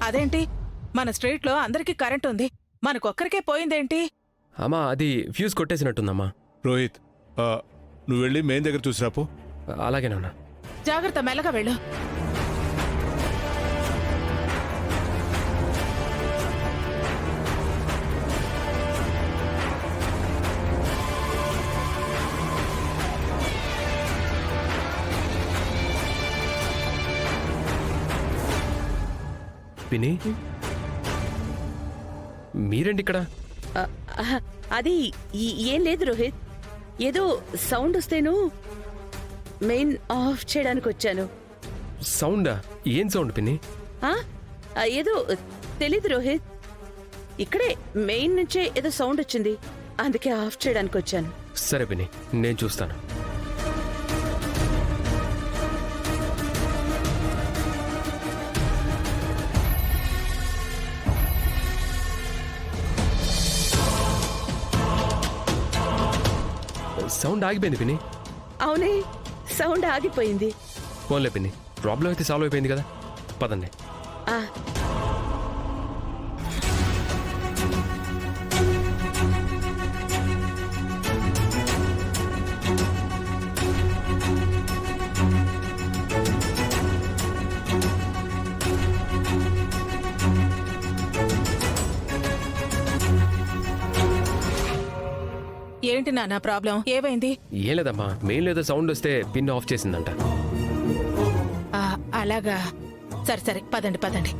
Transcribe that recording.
అదేంటి మన స్ట్రీట్ లో అందరికీ కరెంట్ ఉంది, మనకొక్కరికే పోయిందేంటి? అమ్మా అది ఫ్యూజ్ కొట్టేసినట్టుందమ్మా. రోహిత్, నువ్వు వెళ్ళి మెయిన్ దగ్గర చూసిరాపో. అలాగేనన్నా. జాగ్రత్త, మెల్లగా వెళ్ళు. పిన్ని, మీరేంటి ఇక్కడ? అది ఏం లేదు రోహిత్, ఏదో సౌండ్ వస్తేను మెయిన్ ఆఫ్ చేయడానికి వచ్చాను. సౌండా? ఏం సౌండ్ పిన్ని? ఏదో తెలీదు రోహిత్, ఇక్కడే మెయిన్ నుంచే ఏదో సౌండ్ వచ్చింది, అందుకే ఆఫ్ చేయడానికి వచ్చాను. సరే పిన్ని, నేను చూస్తాను. సౌండ్ ఆగిపోయింది పిన్ని. అవునే, సౌండ్ ఆగిపోయింది. ఫోన్లే పిన్ని, ప్రాబ్లం అయితే సాల్వ్ అయిపోయింది కదా, పదండి. ఆ ఏంటి నాన్న ప్రాబ్లం, ఏమైంది? ఏం లేదమ్మా, మెయిన్ లేదో సౌండ్ వస్తే పిన్ ఆఫ్ చేసిందంట. అలాగా, సరే సరే, పదండి పదండి.